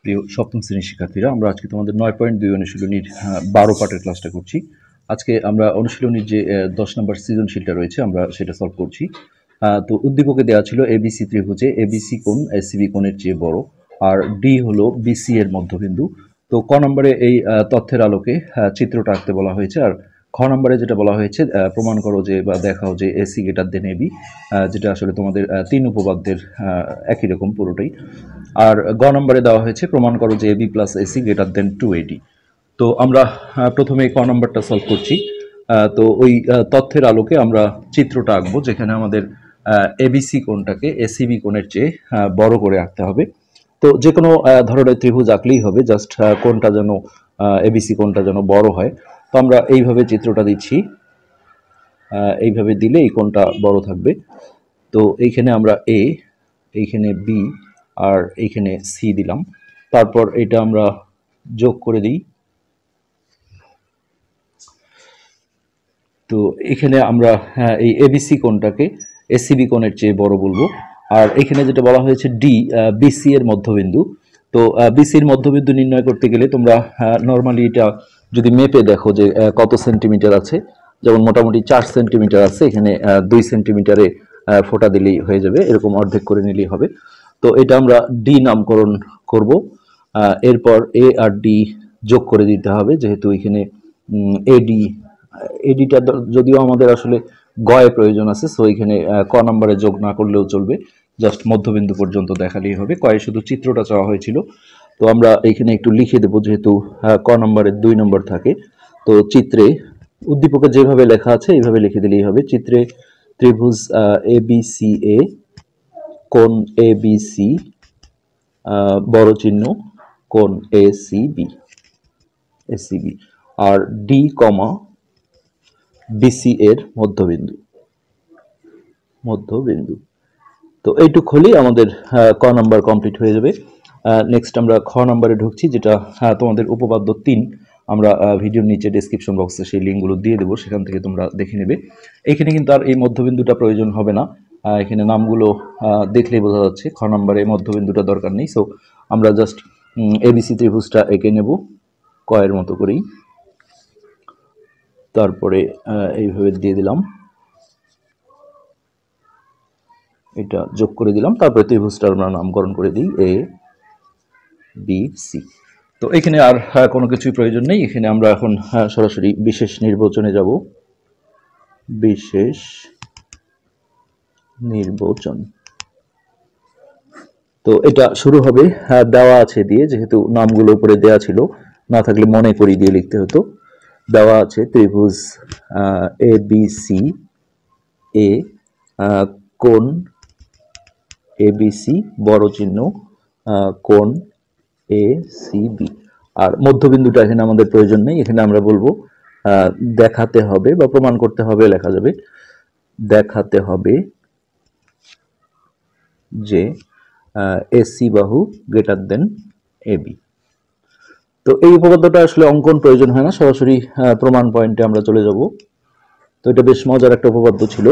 প্রিয় সপ্তম শ্রেণীর শিক্ষার্থীরা, আমরা আজকে তোমাদের 9.2 অনুশীলনীর 12 পার্টের ক্লাসটা করছি। আজকে আমরা অনুশীলনীর যে 10 নম্বর সৃজনশীলটা রয়েছে আমরা সেটা সলভ করছি। তো উদ্দীপকে দেওয়া ছিল এবিসি ত্রিভুজে এবিসি কোণ এসিবি কোণের চেয়ে বড়, আর ডি হলো বিসি এর মধ্যবিন্দু। তো ক নম্বরে এই তথ্যের আলোকে চিত্রটা আঁকতে বলা হয়েছে, আর খ নম্বরে যেটা বলা হয়েছে প্রমাণ করো যে বা দেখাও যে এসি গ্রেটার দেন এবি, যেটা আসলে তোমাদের 3 উপপাদ্যের একই রকম পুরোটাই। আর গ নম্বরে দেওয়া হয়েছে প্রমাণ করো যে AB plus AC greater than 280। তো আমরা প্রথমে ক নম্বরটা সলভ করছি। তো ওই তথ্যের আলোকে আমরা চিত্রটা আঁকবো, যেখানে আমাদের এবিসি কোণটাকে এসিবি কোণের চেয়ে বড় করে আঁকতে হবে। তো যে কোনো ধরনের ত্রিভুজ আঁকলেই হবে, জাস্ট কোণটা যেন এবিসি কোণটা যেন বড় হয়। তো আমরা এইভাবে চিত্রটা দিচ্ছি, এইভাবে দিলে এই কোণটা বড় থাকবে। তো এইখানে আমরা এ, এইখানে বি, আর এইখানে সি দিলাম। তারপর এটা আমরা যোগ করে দিই। তো এখানে আমরা এই এবিসি কোণটাকে এসিবি কোণের চেয়ে বড় বলবো। আর এখানে যেটা বলা হয়েছে ডি বিসি এর মধ্যবিন্দু। তো বিসির মধ্যবিন্দু নির্ণয় করতে গেলে তোমরা নর্মালি এটা যদি মেপে দেখো যে কত সেন্টিমিটার আছে, যেমন মোটামুটি 4 সেন্টিমিটার আছে, এখানে 2 সেন্টিমিটারে ফোঁটা দিলেই হয়ে যাবে, এরকম অর্ধেক করে নিলেই হবে। তো এটা আমরা ডি নামকরণ করব। এরপর এ আর ডি যোগ করে দিতে হবে, যেহেতু এখানে এডি এডিটা যদিও আমাদের আসলে গয়ে প্রয়োজন আছে, সো এখানে ক নম্বরে যোগ না করলেও চলবে, জাস্ট মধ্যবিন্দু পর্যন্ত দেখালেই হবে। কয়ে শুধু চিত্রটা চাওয়া হয়েছিল, তো আমরা এখানে একটু লিখে দেবো, যেহেতু ক নম্বরে 2 নম্বর থাকে। তো চিত্রে উদ্দীপকে যেভাবে লেখা আছে এইভাবে লিখে দিলেই হবে। চিত্রে ত্রিভুজ এ বি সি এ, কোণ এ বি সি, বড় চিহ্ন, কোণ এ সি বি, এসিবি, আর ডি কমা বিসি এর মধ্যবিন্দু। তো এইটুক হলেই আমাদের ক নাম্বার কমপ্লিট হয়ে যাবে। নেক্সট আমরা খ নাম্বারে ঢুকছি, যেটা তোমাদের উপপাদ্য 3। আমরা ভিডিওর নিচে ডেসক্রিপশন বক্সে সেই লিঙ্কগুলো দিয়ে দেবো, সেখান থেকে তোমরা দেখে নেবে। এখানে কিন্তু আর এই মধ্যবিন্দুটা প্রয়োজন হবে না, এখানে নামগুলো দেখলেই বোঝা যাচ্ছে খ নাম্বারে মধ্যবিন্দুটা দরকার নেই। সো আমরা জাস্ট এবিসি ত্রিভুজটা এঁকে নেব কয়ের মতো করেই। তারপরে এইভাবে দিয়ে দিলাম, এটা যোগ করে দিলাম। তারপরে ত্রিভুজটার আমরা নামকরণ করে দিই এ বি সি। তো এখানে আর কোনো কিছুই প্রয়োজন নেই। এখানে আমরা এখন সরাসরি বিশেষ নির্বাচনে যাব। বিশেষ নির্বাচন। তো এটা শুরু হবে দেওয়া আছে দিয়ে, যেহেতু নামগুলো উপরে দেওয়া ছিল, না থাকলে মনে করিয়ে দিয়ে লিখতে হতো। দেওয়া আছে ত্রিভুজ এ বি সি এ, কোণ এবিসি বড় চিহ্ন, কোণ এ সি বি। আর মধ্যবিন্দুটা এখানে আমাদের প্রয়োজন নেই, এখানে আমরা বলবো দেখাতে হবে বা প্রমাণ করতে হবে, লেখা যাবে দেখাতে হবে যে এসি বাহু গ্রেটার দেন এবি। তো এই উপপাদ্যটা আসলে অঙ্কন প্রয়োজন হয় না, সরাসরি প্রমাণ পয়েন্টে আমরা চলে যাব। তো এটা বেশ মজার একটা উপপাদ্য ছিল।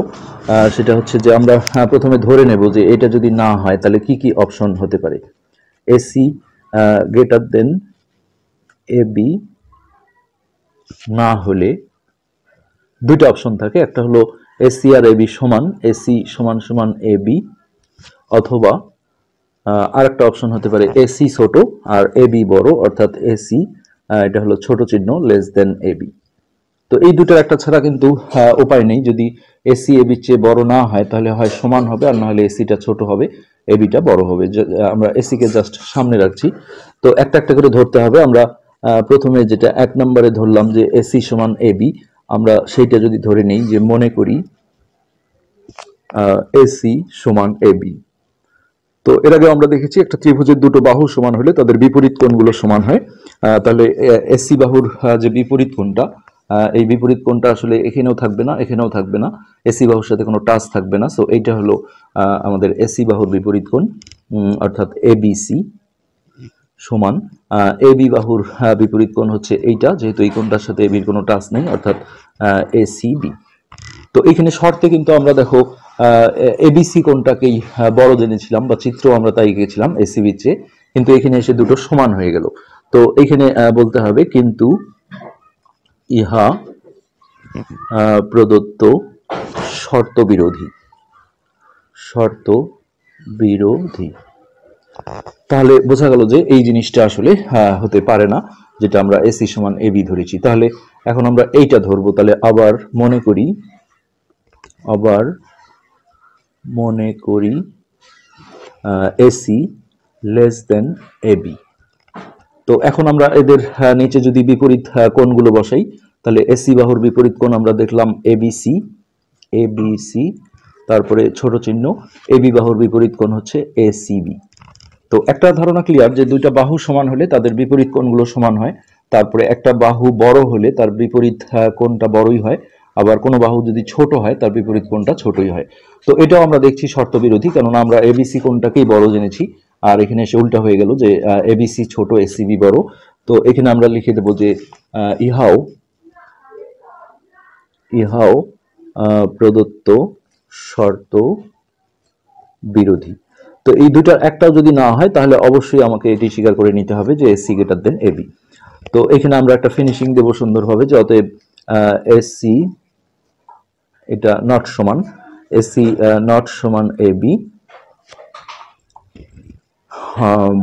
সেটা হচ্ছে যে আমরা প্রথমে ধরে নেব যে এটা যদি না হয় তাহলে কি কি অপশন হতে পারে। এসি গ্রেটার দেন এবি না হলে দুইটা অপশন থাকে, একটা হলো এসি আর এবি সমান, এসি সমান সমান এবি, অথবা আরেকটা অপশন হতে পারে এসি ছোট আর এবি বড়, অর্থাৎ এসি এটা হলো ছোট চিহ্ন লেস দেন এবি। তো এই দুটোর একটা ছাড়া কিন্তু উপায় নেই। যদি এসি এবির চেয়ে বড় না হয় তাহলে হয় সমান হবে, আর না হলে এসিটা ছোট হবে, এবিটা বড় হবে। আমরা এসিকে জাস্ট সামনে রাখছি। তো একটা একটা করে ধরতে হবে। আমরা প্রথমে যেটা 1 নম্বরে ধরলাম যে এসি সমান এবি, আমরা সেইটা যদি ধরে নেই যে মনে করি এসি সমান এবি। তো এর আগে আমরা দেখেছি একটা ত্রিভুজের দুটো বাহু সমান হলে তাদের বিপরীত কোণগুলো সমান হয়। তাহলে এসি বাহুর যে বিপরীত কোণটা, এই বিপরীত কোণটা আসলে এখানেও থাকবে না, এখানেও থাকবে না, এসি বাহুর সাথে কোনো টাচ থাকবে না। সো এইটা হলো আমাদের এসি বাহুর বিপরীত কোণ, অর্থাৎ এবিসি সমান এবি বাহুর বিপরীত কোণ হচ্ছে এইটা, যেহেতু এই কোণটার সাথে এবির কোনো টাচ নেই, অর্থাৎ এসিবি। তো এইখানে শর্তে কিন্তু আমরা দেখো এবিসি কোণটাকেই বড় জেনেছিলাম, বা চিত্র আমরা তাই এঁকেছিলাম এসিবির চেয়ে। কিন্তু এখানে এসে দুটো সমান হয়ে গেল। তো এখানে বলতে হবে কিন্তু ইহা প্রদত্ত শর্ত বিরোধী, শর্ত বিরোধী। তাহলে বোঝা গেল যে এই জিনিসটা আসলে হতে পারে না, যেটা আমরা এসি সমান এবি ধরেছি। তাহলে এখন আমরা এইটা ধরবো। তাহলে আবার মনে করি এসি লেস দেন এবি। তো এখন আমরা এদের নিচে যদি বিপরীত কোণগুলো বসাই, তাহলে এসি বাহুর বিপরীত কোণ আমরা দেখলাম এবিসি, এবিসি, তারপরে ছোট চিহ্ন, এবি বাহুর বিপরীত কোণ হচ্ছে এসিবি। তো একটা ধারণা ক্লিয়ার যে দুইটা বাহু সমান হলে তাদের বিপরীত কোণগুলো সমান হয়। তারপরে একটা বাহু বড় হলে তার বিপরীত কোণটা বড়ই হয়, আবার কোনো বাহু যদি ছোট হয় তার বিপরীত কোণটা ছোটই হয়। তো এটাও আমরা দেখছি শর্ত বিরোধী, কেননা আমরা এবিসি কোণটাকেই বড় জেনেছি, আর এখানে এসে উল্টা হয়ে গেল যে এবিসি ছোট এসিবি বড়। তো এখানে আমরা লিখে দেবো যে ইহাও ইহাও প্রদত্ত শর্ত বিরোধী। তো এই দুটার একটাও যদি না হয় তাহলে অবশ্যই আমাকে এটি স্বীকার করে নিতে হবে যে এসি গ্রেটার দেন এবি। তো এখানে আমরা একটা ফিনিশিং দেব সুন্দরভাবে যে অতএব এসি এটা নট সমান, এসি নট সমান এবি,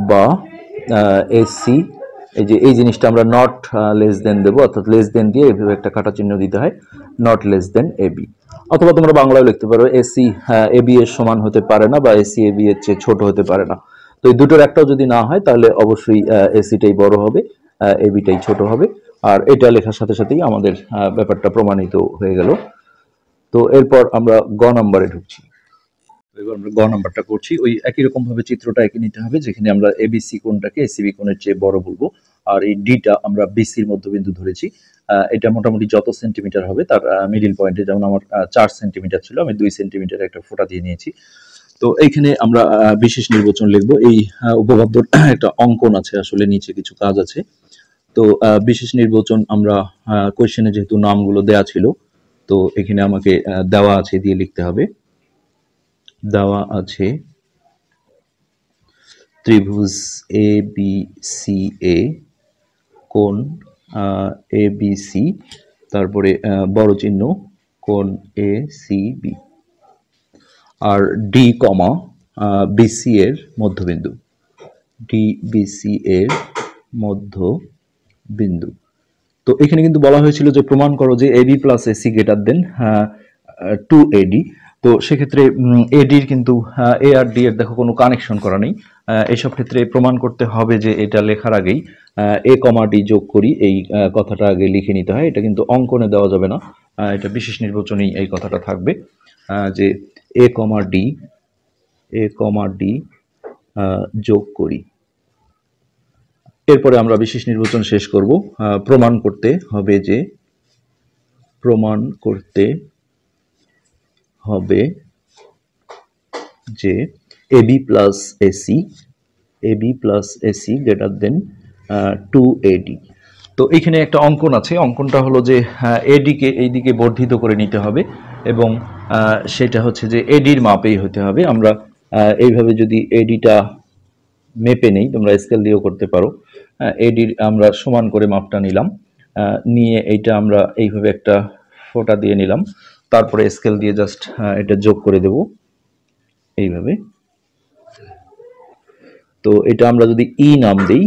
বা এসি এই যে এই জিনিসটা আমরা নট লেস দেন দেবো, অর্থাৎ লেস দেন দিয়ে এইভাবে একটা কাটা চিহ্ন দিতে হয়, নট লেস দেন এবি। অথবা তোমরা বাংলায় লিখতে পারো এসি এবি এর সমান হতে পারে না, বা এসি এবি এর চেয়ে ছোট হতে পারে না। তো এই দুটোর একটাও যদি না হয় তাহলে অবশ্যই এসিটাই বড় হবে, এবিটাই ছোট হবে। আর এটা লেখার সাথে সাথেই আমাদের ব্যাপারটা প্রমাণিত হয়ে গেল। তো এরপর আমরা গ নাম্বারে ঢুকছি। এবার আমরা গ নাম্বারটা করছি। ওই একই রকম ভাবে চিত্রটা এঁকে নিতে হবে, যেখানে আমরা এবিসি কোণটাকে এসিবি কোণের চেয়ে বড় বলবো, আর এই ডিটা আমরা বিসির মধ্যবিন্দু ধরেছি। এটা মোটামুটি যত সেন্টিমিটার হবে তার মিডিল পয়েন্টে, যেমন আমার 4 সেন্টিমিটার ছিল, আমি 2 সেন্টিমিটার একটা ফোঁটা দিয়ে নিয়েছি। তো এইখানে আমরা বিশেষ নির্বাচন লিখবো। এই উপপাদ্যর একটা অঙ্কন আছে, আসলে নিচে কিছু কাজ আছে। তো বিশেষ নির্বাচন আমরা কোয়েশ্চেনে যেহেতু নামগুলো দেয়া ছিল, তো এখানে আমাকে দেওয়া আছে দিয়ে লিখতে হবে। দেওয়া আছে ত্রিভুজ এ বি সি এ, কোণ এ বি সি, তারপরে বড় চিহ্ন কোণ এ সি বি, আর ডি কমা বিসি এর মধ্যবিন্দু, ডি বিসি এর মধ্যবিন্দু। তো এখানে কিন্তু বলা হয়েছিল যে প্রমাণ করো যে AB plus AC greater than 2AD। তো সেক্ষেত্রে এডির কিন্তু এ আর ডি এর দেখো কোনো কানেকশন করা নেই। এইসব ক্ষেত্রে প্রমাণ করতে হবে যে এটা লেখার আগেই এ কমা ডি যোগ করি, এই কথাটা আগে লিখে নিতে হয়। এটা কিন্তু অঙ্কনে দেওয়া যাবে না, এটা বিশেষ নির্বাচনেই এই কথাটা থাকবে যে এ কমা ডি যোগ করি। এরপরে আমরা বিশেষ নির্বাচন শেষ করব। প্রমাণ করতে হবে যে AB plus AC greater than 2AD। তো এইখানে একটা অঙ্কন আছে, অঙ্কনটা হলো যে এডিকে এই দিকে বর্ধিত করে নিতে হবে, এবং সেটা হচ্ছে যে এডির মাপেই হতে হবে। আমরা এইভাবে যদি এডিটা মেপে নেই, তোমরা স্কেল দিয়েও করতে পারো। এডির আমরা সমান করে মাপটা নিলাম, নিয়ে এইটা আমরা এইভাবে একটা ফোঁটা দিয়ে নিলাম, তারপরে স্কেল দিয়ে জাস্ট এটা যোগ করে দেব এইভাবে। তো এটা আমরা যদি ই নাম দিই,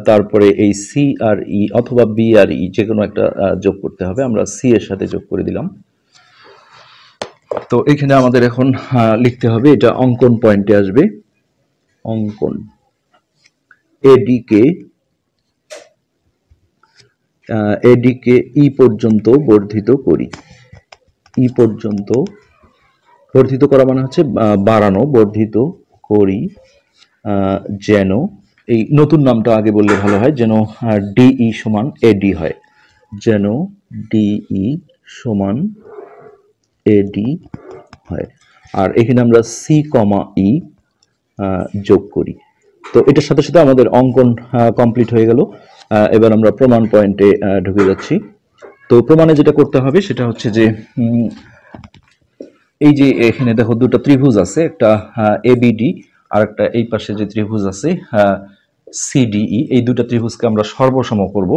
তারপরে এই সি আর ই অথবা বি আর ই যে কোনো একটা যোগ করতে হবে, আমরা সি এর সাথে যোগ করে দিলাম। তো এখানে আমাদের এখন লিখতে হবে, এটা অঙ্কন পয়েন্টে আসবে, অঙ্কন এডিকে ই পর্যন্ত বর্ধিত করি। ই পর্যন্ত বর্ধিত করা মানে হচ্ছে বাড়ানো, বর্ধিত করি যেন, এই নতুন নামটা আগে বললে ভালো হয়, যেন ডিই সমান এডি হয়, যেন ডিই সমান এডি হয়। আর এখানে আমরা সি কমা ই যোগ করি। তো এটার সাথে সাথে আমাদের অঙ্কন কমপ্লিট হয়ে গেল। এবার আমরা প্রমাণ পয়েন্টে ঢুকে যাচ্ছি। তো প্রমাণে যেটা করতে হবে সেটা হচ্ছে যে এই যে এখানে দেখো দুটো ত্রিভুজ আছে, একটা এবিডি আর একটা এই পাশে যে ত্রিভুজ আছে সিডিই, এই দুটা ত্রিভুজকে আমরা সর্বসম করব।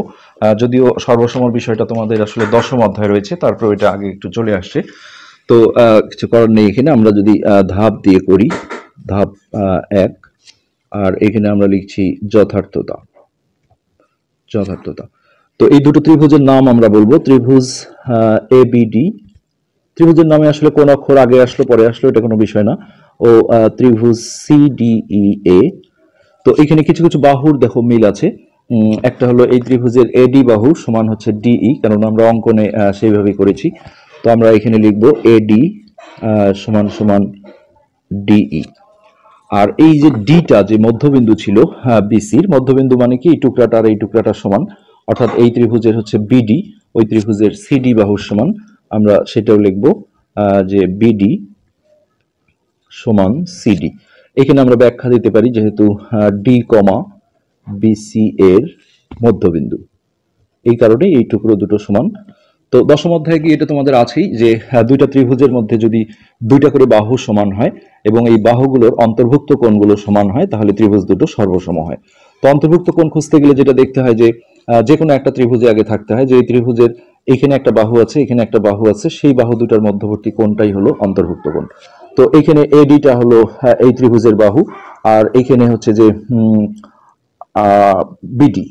যদিও সর্বসমর বিষয়টা তোমাদের আসলে দশম অধ্যায় রয়েছে, তারপর এটা আগে একটু চলে আসছে। তো কিছু করার নেই। এখানে আমরা যদি ধাপ দিয়ে করি, ধাপ 1, আর এখানে আমরা লিখছি যথার্থতা। যথার্থতা। তো এই দুটো ত্রিভুজের নাম আমরা বলবো ত্রিভুজ এবিডি। ত্রিভুজের নামে আসলে কোন অক্ষর আগে আসলো পরে আসলো এটা কোনো বিষয় না। ও ত্রিভুজ সিডিই। তো এখানে কিছু কিছু বাহুর দেখো মিল আছে। একটা হলো এই ত্রিভুজের এডি বাহু সমান হচ্ছে ডিই, কারণ আমরা অঙ্কনে সেইভাবেই করেছি। তো আমরা এখানে লিখবো এডি সমান সমান ডিই। আর এই যে ডিটা যে মধ্যবিন্দু ছিল বিসির মধ্যবিন্দু, মানে কি এই টুকরাটা আর এই টুকরাটা সমান, অর্থাৎ এই ত্রিভুজের হচ্ছে বিডি ওই ত্রিভুজের সিডি বাহুর সমান। আমরা সেটাও লিখবো যে বিডি সমান সিডি। এখানে আমরা ব্যাখ্যা দিতে পারি, যেহেতু ডি কমা বিসি এর মধ্যবিন্দু, এই কারণে এই টুকরো দুটো সমান। তো দশম অধ্যায়ে কি এটা তোমাদের আছেই যে দুইটা ত্রিভুজের মধ্যে যদি দুইটা করে বাহু সমান হয় এবং এই বাহুগুলোর অন্তর্ভুক্ত কোণগুলো সমান হয় তাহলে ত্রিভুজ দুটো সর্বসম হয়। তো অন্তর্ভুক্ত কোণ খুঁজতে গেলে যেটা দেখতে হয় যে যে কোনো একটা ত্রিভুজে আগে থাকতে হয় যে এই ত্রিভুজের এখানে একটা বাহু আছে, এখানে একটা বাহু আছে, সেই বাহু দুটার মধ্যবর্তী কোণটাই হলো অন্তর্ভুক্ত কোণ। তো এখানে এডিটা হলো এই ত্রিভুজের বাহু, আর এখানে হচ্ছে যে বিডি,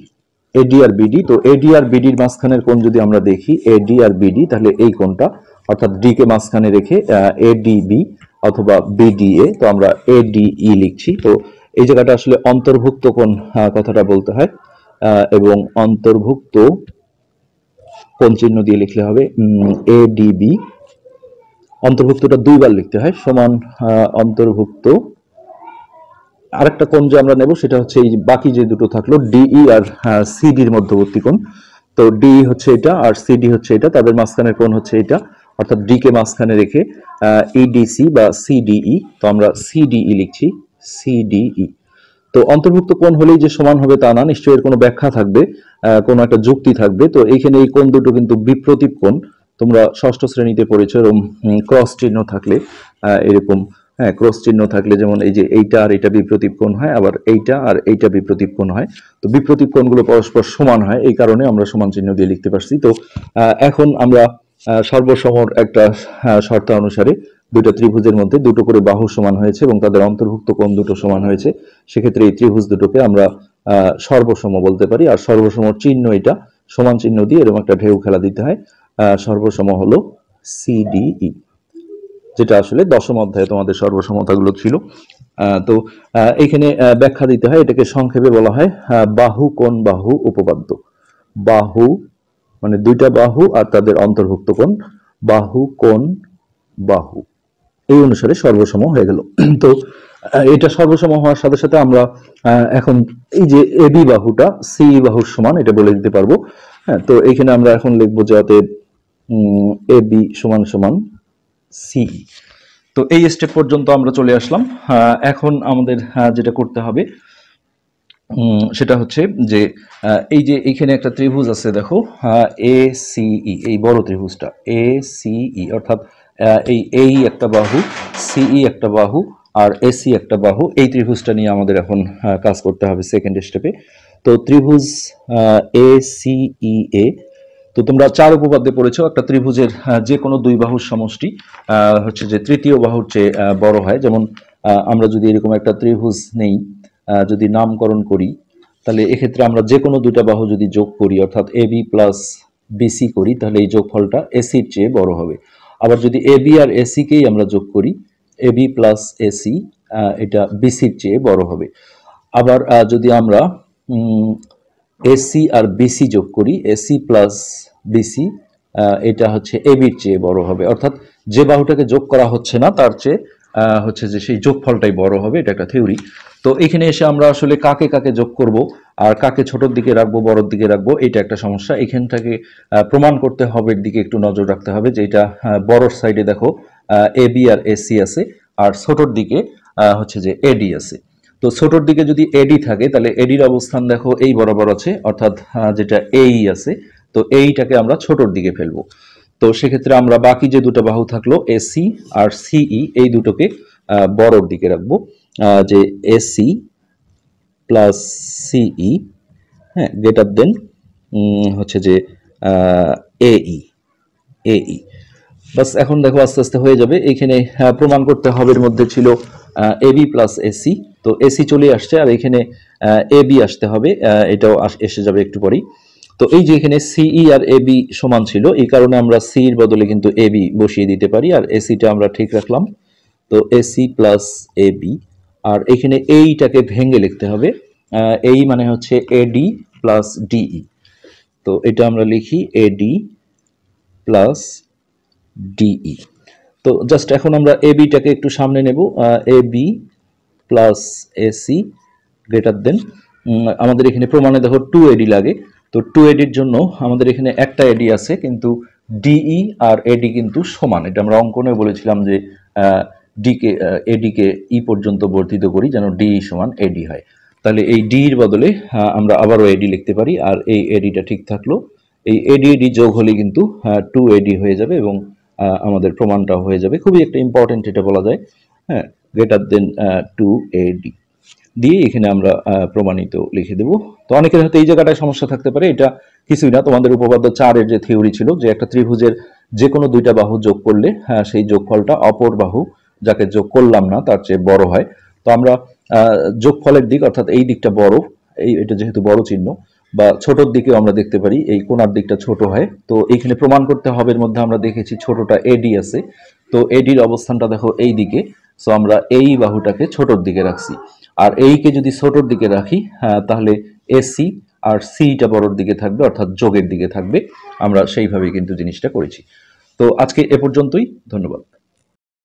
এডি আর বিডি। তো এডি আর বিডির মাঝখানের কোণ যদি আমরা দেখি এডি আর বিডি, তাহলে এই কোণটা অর্থাৎ ডি কে মাঝখানে রেখে এডিবি অথবা বিডিএ, তো আমরা এডিই লিখছি। তো এই জায়গাটা আসলে অন্তর্ভুক্ত কোণ কথাটা বলতে হয়, এবং অন্তর্ভুক্ত কোণ চিহ্ন দিয়ে লিখলে হবে এডিবি। অন্তর্ভুক্তটা দুইবার লিখতে হয়, সমান অন্তর্ভুক্ত আরেকটা কোণ যে আমরা নেব সেটা হচ্ছে এই বাকি যে দুটো থাকলো ডিই আর সিডির মধ্যবর্তী কোণ। তো ডি হচ্ছে এটা আর সিডি হচ্ছে এটা, তাদের মাঝখানের কোণ হচ্ছে এটা, অর্থাৎ ডি কে মাঝখানে রেখে ইডিসি বা সিডিই, তো আমরা সিডিই লিখছি সিডিই। তো অন্তর্ভুক্ত কোণ হলেই যে সমান হবে তা না, নিশ্চয়ই এর কোনো ব্যাখ্যা থাকবে, কোনো একটা যুক্তি থাকবে। তো এইখানে এই কোণ দুটো কিন্তু বিপ্রতীপ কোণ, তোমরা ষষ্ঠ শ্রেণীতে পড়েছো। এরকম ক্রস চিহ্ন থাকলে এরকম, হ্যাঁ ক্রস চিহ্ন থাকলে যেমন এই যে এইটা আর এটা বিপ্রতীপ কোণ হয়, আবার এইটা আর এইটা বিপ্রতীপ কোণ হয়। তো বিপ্রতীপ কোণগুলো পরস্পর সমান হয়, এই কারণে আমরা সমান চিহ্ন দিয়ে লিখতে পারছি। তো এখন আমরা সর্বসমর একটা শর্ত অনুসারে দুটো ত্রিভুজের মধ্যে দুটো করে বাহু সমান হয়েছে এবং তাদের অন্তর্ভুক্ত কোণ দুটো সমান হয়েছে, সেক্ষেত্রে এই ত্রিভুজ দুটোকে আমরা সর্বসম বলতে পারি। আর সর্বসমর চিহ্ন এটা, সমান চিহ্ন দিয়ে এরকম একটা ঢেউ খেলা দিতে হয়। সর্বসম হলো সিডিই, যেটা আসলে দশম অধ্যায়ে তোমাদের সর্বসমতাগুলো ছিল। তো এখানে ব্যাখ্যা দিতে হয়, এটাকে সংক্ষেপে বলা হয় বাহু কোণ বাহু উপপাদ্য। বাহু মানে দুইটা বাহু আর তাদের অন্তর্ভুক্ত কোণ, বাহু কোণ বাহু, এই অনুসারে সর্বসম হয়ে গেল। তো এটা সর্বসম হওয়ার সাথে সাথে আমরা এখন এই যে এবি বাহুটা সি বাহুর সমান এটা বলে দিতে পারবো। হ্যাঁ, তো এখানে আমরা এখন লিখবো যাতে এবি সমান সমান সি। তো এই স্টেপ পর্যন্ত আমরা চলে আসলাম। এখন আমাদের যেটা করতে হবে সেটা হচ্ছে যে এই যে এইখানে একটা ত্রিভুজ আছে দেখো, এ সিই, এই বড় ত্রিভুজটা এ সিই, অর্থাৎ এই একটা বাহু, সিই একটা বাহু, আর এসি একটা বাহু, এই ত্রিভুজটা নিয়ে আমাদের এখন কাজ করতে হবে সেকেন্ড স্টেপে। তো ত্রিভুজ এ সিই এ, তো তোমরা চার উপপাদ্যে পড়েছো একটা ত্রিভুজের যে কোনো দুই বাহুর সমষ্টি হচ্ছে যে তৃতীয় বাহুর চেয়ে বড় হয়। যেমন আমরা যদি এরকম একটা ত্রিভুজ নেই, যদি নামকরণ করি, তাহলে এক্ষেত্রে আমরা যে কোনো দুইটা বাহু যদি যোগ করি অর্থাৎ এবি প্লাস বিসি করি, তাহলে এই যোগফলটা এসির চেয়ে বড় হবে। আবার যদি এবি আর এসিকেই আমরা যোগ করি, এবি প্লাস এসি, এটা বিসির চেয়ে বড় হবে। আবার যদি আমরা এসি আর বিসি যোগ করি, এসি প্লাস বিসি, এটা হচ্ছে এবির চেয়ে বড় হবে। অর্থাৎ যে বাহুটাকে যোগ করা হচ্ছে না তার চেয়ে হচ্ছে যে সেই যোগফলটাই বড় হবে, এটা একটা থিওরি। তো এখানে এসে আমরা আসলে কাকে কাকে যোগ করব আর কাকে ছোটর দিকে রাখবো বড়র দিকে রাখবো, এটা একটা সমস্যা। এখানটাকে প্রমাণ করতে হবে, দিকে একটু নজর রাখতে হবে যে এটা বড়র সাইডে দেখো এবি আর এসি আছে, আর ছোটর দিকে হচ্ছে যে এডি আছে। তো ছোটর দিকে যদি এডি থাকে তাহলে এডির অবস্থান দেখো এই বরাবর আছে, অর্থাৎ যেটা এই আছে, তো এইটাকে আমরা ছোটর দিকে ফেলবো। তো সেক্ষেত্রে আমরা বাকি যে দুটো বাহু থাকলো এসি আর সিই, এই দুটোকে বড়র দিকে রাখবো, যে এসি প্লাস সিই, হ্যাঁ, গ্রেটার দেন হচ্ছে যে এই এই বাস। এখন দেখো আস্তে আস্তে হয়ে যাবে। এখানে প্রমাণ করতে হবে, এর মধ্যে ছিল এবি প্লাস এসি, তো এসি চলে আসছে, আর এখানে এবি আসতে হবে, এটাও এসে যাবে একটু পরেই। তো এই যে এখানে সিই আর এবি সমান ছিল, এই কারণে আমরা সি এর বদলে কিন্তু এবি বসিয়ে দিতে পারি, আর এসিটা আমরা ঠিক রাখলাম। তো এসি প্লাস এবি, আর এখানে এইটাকে ভেঙে লিখতে হবে, এই মানে হচ্ছে এডি প্লাস ডিই। তো এটা আমরা লিখি এডি প্লাস ডিই। তো জাস্ট এখন আমরা এ বিটাকে একটু সামনে নেব, A B plus AC greater then, আমাদের এখানে প্রমাণে দেখো 2AD লাগে। তো 2ADর জন্য আমাদের এখানে একটা এডি আছে, কিন্তু ডিই আর এডি কিন্তু সমান। এটা আমরা অঙ্কনে বলেছিলাম যে ডিকে এডিকে ই পর্যন্ত বর্ধিত করি যেন ডিই সমান এডি হয়। তাহলে এই ডি এর বদলে আমরা আবারও এডি লিখতে পারি, আর এই এডিটা ঠিক থাকলো। এই এডি এডি যোগ হলে কিন্তু 2AD হয়ে যাবে, এবং আমাদের প্রমাণটাও হয়ে যাবে। খুবই একটা ইম্পর্টেন্ট এটা বলা যায়, হ্যাঁ, গ্রেটার দেন 2AD দিয়ে এখানে আমরা প্রমাণিত লিখে দেব। তো অনেকের হয়তো এই জায়গাটায় সমস্যা থাকতে পারে, এটা কিছুই না, তোমাদের উপপাদ্য 4-এর যে থিওরি ছিল যে একটা ত্রিভুজের যে কোনো দুইটা বাহু যোগ করলে সেই যোগফলটা অপর বাহু যাকে যোগ করলাম না তার চেয়ে বড় হয়। তো আমরা যোগফলের দিক অর্থাৎ এই দিকটা বড়, এটা যেহেতু বড় চিহ্ন, বা ছোটর দিকেও আমরা দেখতে পারি এই কোণার দিকটা ছোট হয়। তো এইখানে প্রমাণ করতে হবে, এর মধ্যে আমরা দেখেছি ছোটটা এডি আছে, তো এডির অবস্থানটা দেখো এই দিকে। সো আমরা এই বাহুটাকে ছোটর দিকে রাখছি, আর এইকে যদি ছোটর দিকে রাখি তাহলে এসি আর সিটা বড়র দিকে থাকবে, অর্থাৎ যোগের দিকে থাকবে। আমরা সেইভাবেই কিন্তু জিনিসটা করেছি। তো আজকে এ পর্যন্তই, ধন্যবাদ।